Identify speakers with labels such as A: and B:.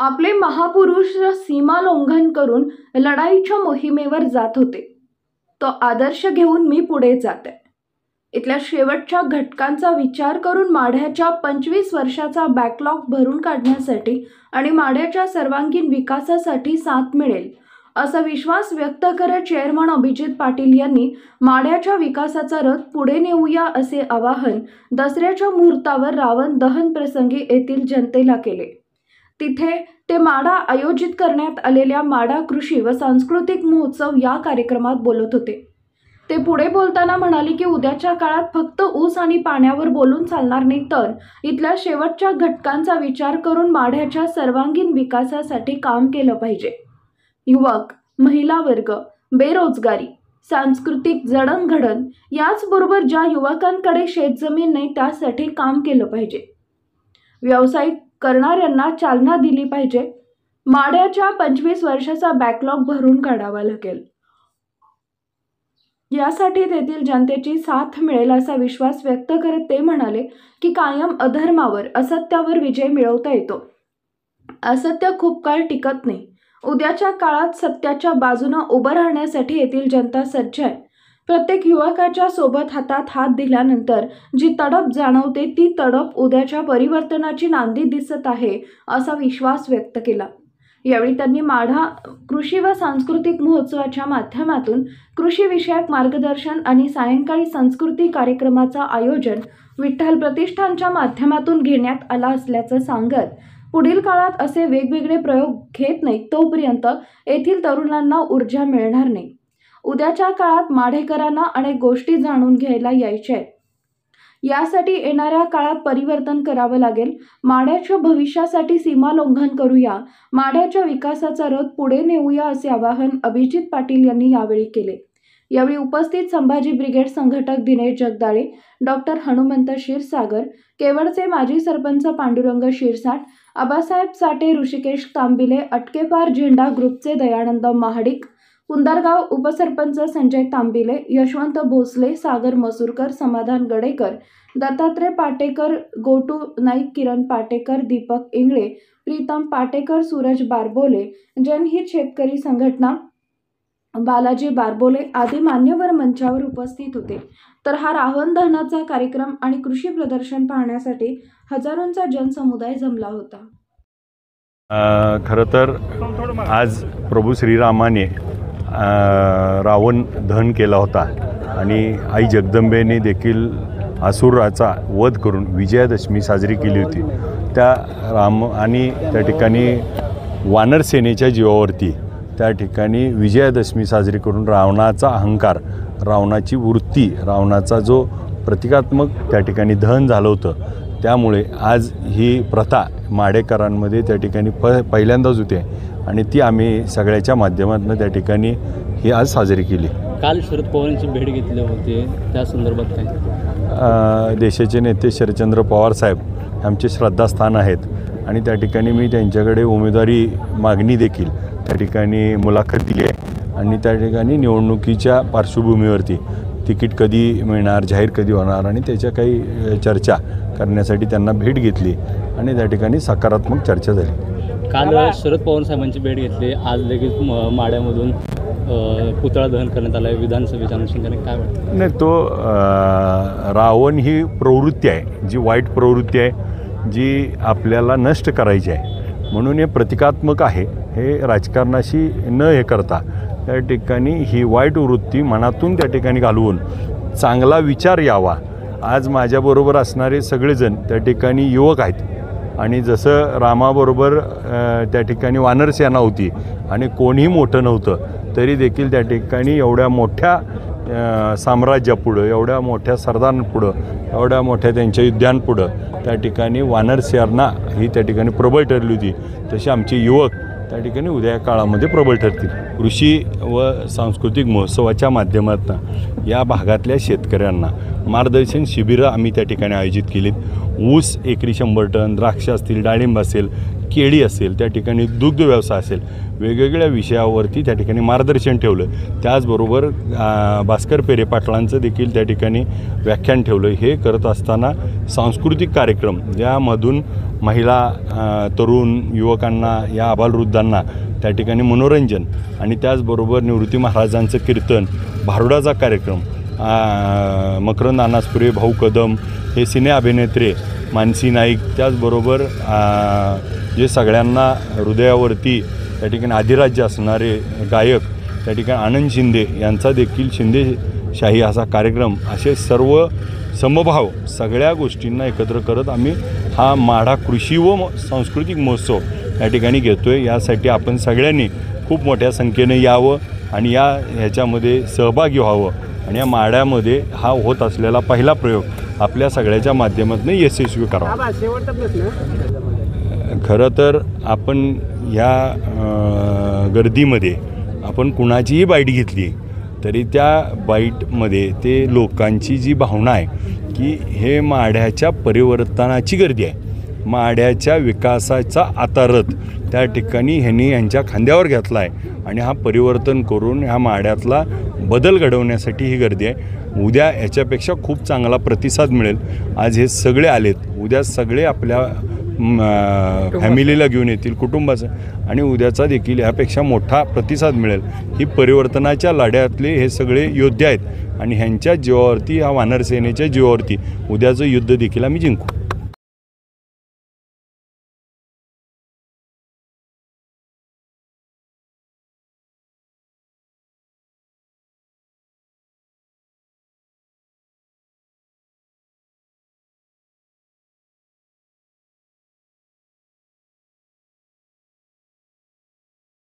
A: आपले महापुरुष सीमालंघन करून लढाईच्या मोहिमेवर जात होते. तो आदर्श घेऊन मी पुढे जाते. इथल्या शेवटच्या घटकांचा विचार करून माढ्याच्या 25 वर्षाचा बॅकलॉग भरून काढण्यासाठी आणि माढ्याच्या सर्वांगीण विकासासाठी साथ मिळेल असा विश्वास व्यक्त करत चेअरमन अभिजित पाटील यांनी माढ्याच्या विकासाचा रथ पुढे नेऊया असे आवाहन दसऱ्याच्या मुहूर्तावर रावण दहन प्रसंगी येथील जनतेला केले. तिथे ते माढा आयोजित करण्यात आलेल्या माढा कृषी व सांस्कृतिक महोत्सव या कार्यक्रमात बोलत होते. ते पुढे बोलताना म्हणाले की उद्याच्या काळात फक्त ऊस आणि पाण्यावर बोलून चालणार नाही, तर इथल्या शेवटच्या घटकांचा विचार करून माढ्याच्या सर्वांगीण विकासासाठी काम केलं पाहिजे. युवक, महिला वर्ग, बेरोजगारी, सांस्कृतिक जडणघडण याचबरोबर ज्या युवकांकडे शेतजमीन नाही त्यासाठी काम केलं पाहिजे. व्यवसाय करणाऱ्यांना चालना दिली पाहिजे. माढ्याच्या 25 वर्षाचा बॅकलॉग भरून काढावा लागेल. यासाठी तेथील जनतेची साथ मिळेल असा विश्वास व्यक्त करत ते म्हणाले की कायम अधर्मावर असत्यावर विजय मिळवता येतो. असत्य खूप काळ टिकत नाही. उद्याच्या काळात सत्याच्या बाजूने उभं राहण्यासाठी येथील जनता सज्ज आहे. प्रत्येक युवकाच्या सोबत हातात हात दिल्यानंतर जी तडप जाणवते ती तडप उद्याच्या परिवर्तनाची नांदी दिसत आहे असा विश्वास व्यक्त केला. यावेळी त्यांनी माढा कृषी व सांस्कृतिक महोत्सवाच्या माध्यमातून कृषी विषयक मार्गदर्शन आणि सायंकाळी संस्कृती कार्यक्रमाचं आयोजन विठ्ठल प्रतिष्ठानच्या माध्यमातून घेण्यात आला असल्याचं सांगत पुढील काळात असे वेगवेगळे प्रयोग घेत नाहीत तोपर्यंत येथील तरुणांना ऊर्जा मिळणार नाही. उद्याच्या काळात माढेकरांना अनेक गोष्टी जाणून घ्यायला यायच्या आहेत. यासाठी येणाऱ्या काळात परिवर्तन करावं लागेल. माढ्याच्या भविष्यासाठी सीमालंघन करूया, माढ्याच्या विकासाचा रथ पुढे नेऊया असे आवाहन अभिजित पाटील यांनी यावेळी केले. यावेळी उपस्थित संभाजी ब्रिगेड संघटक दिनेश जगदाळे, डॉक्टर हनुमंत क्षीरसागर, केवडचे माजी सरपंच पांडुरंग शिरसाट, आबासाहेब साठे, ऋषिकेश तांबिले, अटकेपार झेंडा ग्रुपचे दयानंद महाडिक, कुंदारगाव उपसरपंच संजय तांबिले, यशवंत भोसले, सागर मसूरकर, समाधान गडेकर, दत्तात्रय पाटेकर, गोटू नाईक, किरण पाटेकर, दीपक इंगळे, प्रीतम पाटेकर, सूरज बारबोले, जनहित शेतकरी संघटना बालाजी बारबोले आदी मान्यवर मंचावर उपस्थित होते. तर हा रावण दहनाचा कार्यक्रम आणि कृषी प्रदर्शन पाहण्यासाठी हजारोंचा जनसमुदाय जमला होता.
B: खरं तर आज प्रभू श्रीरामाने रावण दहन केला होता आणि आई जगदंबेने देखील असुराचा वध करून विजयादशमी साजरी केली होती. त्या राम आणि त्या ठिकाणी वानर सेनेच्या जीवावरती त्या ठिकाणी विजयादशमी साजरी करून रावणाचा अहंकार, रावणाची वृत्ती, रावणाचा जो प्रतिकात्मक त्या ठिकाणी दहन झालं होतं. त्यामुळे आज ही प्रथा माढेकरांमध्ये त्या ठिकाणी पहिल्यांदाच होते आणि ती आम्ही सगळ्याच्या माध्यमातून त्या ठिकाणी ही आज साजरी केली.
C: काल शरद पवारांची भेट घेतली होती, त्या संदर्भात काय?
B: देशाचे नेते शरदचंद्र पवार साहेब आमचे श्रद्धास्थान आहेत आणि त्या ठिकाणी मी त्यांच्याकडे उमेदवारी मागणी देखील त्या ठिकाणी मुलाखत दिली आहे आणि त्या ठिकाणी निवडणुकीच्या पार्श्वभूमीवरती तिकीट कधी मिळणार, जाहीर कधी होणार आणि त्याच्या काही चर्चा करण्यासाठी त्यांना भेट घेतली आणि त्या ठिकाणी सकारात्मक चर्चा झाली.
C: काल शरद पवार साहेबांची भेट घेतली, आज लगेच माढ्यामधून पुतळा दहन करण्यात आला आहे विधानसभेच्या अनुषंगाने, काय वाटतं?
B: नाही, तो रावण ही प्रवृत्ती आहे, जी वाईट प्रवृत्ती आहे, जी आपल्याला नष्ट करायची आहे. म्हणून हे प्रतिकात्मक आहे. हे राजकारणाशी न हे करता त्या ठिकाणी ही वाईट वृत्ती मनातून त्या ठिकाणी घालवून चांगला विचार यावा. आज माझ्याबरोबर असणारे सगळेजण त्या ठिकाणी युवक आहेत आणि जसं रामाबरोबर त्या ठिकाणी वानरसेना होती आणि कोणीही मोठं नव्हतं तरी देखील त्या ठिकाणी एवढ्या मोठ्या साम्राज्यापुढं, एवढ्या मोठ्या सरदारांपुढं, एवढ्या मोठ्या त्यांच्या युद्धांपुढं त्या ठिकाणी वानरसेना ही त्या ठिकाणी प्रबळ ठरली होती. तसे आमचे युवक त्या ठिकाणी उद्या काळामध्ये प्रबळ ठरतील. कृषी व सांस्कृतिक महोत्सवाच्या माध्यमातून या भागातल्या शेतकऱ्यांना मार्गदर्शन शिबिरं आम्ही त्या ठिकाणी आयोजित केलीत. ऊस एकरी 100 टन, द्राक्ष असतील, डाळिंब असेल, केळी असेल, त्या ठिकाणी दुग्ध व्यवसाय असेल, वेगवेगळ्या विषयावरती त्या ठिकाणी मार्गदर्शन ठेवलं. त्याचबरोबर भास्कर पेरे पाटलांचं देखील त्या ठिकाणी व्याख्यान ठेवलं. हे करत असताना सांस्कृतिक कार्यक्रम ज्यामधून महिला, तरुण युवकांना, या आबालवृद्धांना त्या ठिकाणी मनोरंजन आणि त्याचबरोबर निवृत्ती महाराजांचं कीर्तन, भारुडाचा कार्यक्रम, मकरंद अनासपुरे, भाऊ कदम हे सिने अभिनेत्री, मानसी नाईक, त्याचबरोबर जे सगळ्यांना हृदयावरती त्या ठिकाणी अधिराज्य असणारे गायक त्या ठिकाणी आनंद शिंदे यांचा देखील शिंदेशाही असा कार्यक्रम, असे सर्व समभाव सगळ्या गोष्टींना एकत्र करत आम्ही हा माढा कृषी व सांस्कृतिक महोत्सव या ठिकाणी घेतो आहे. यासाठी आपण सगळ्यांनी खूप मोठ्या संख्येने यावं आणि ह्याच्यामध्ये सहभागी व्हावं आणि या माढ्यामध्ये हा होत असलेला पहिला प्रयोग आपल्या सगळ्याच्या माध्यमातून यशस्वी करावा. खरं तर आपण या गर्दीमध्ये आपण कुणाचीही बाईट घेतली तरी त्या बाईटमध्ये ते लोकांची जी भावना आहे की हे माढ्याच्या परिवर्तनाची गर्दी आहे, माढ्याच्या विकासाचा आता रथ त्या ठिकाणी ह्यांनी यांच्या खांद्यावर घेतला आहे आणि हा परिवर्तन करून ह्या माढ्यातला बदल घडवण्यासाठी ही गर्दी आहे. उद्या याच्यापेक्षा खूप चांगला प्रतिसाद मिळेल. आज हे सगळे आलेत, उद्या सगळे आपल्या फॅमिलीला घेऊन येतील, कुटुंबाचं, आणि उद्याचा देखील यापेक्षा मोठा प्रतिसाद मिळेल. ही परिवर्तनाच्या लढ्यातले हे सगळे योद्धे आहेत आणि ह्यांच्या जीवावरती, ह्या वानर सेनेच्या जीवावरती उद्याचं युद्ध देखील आम्ही जिंकू.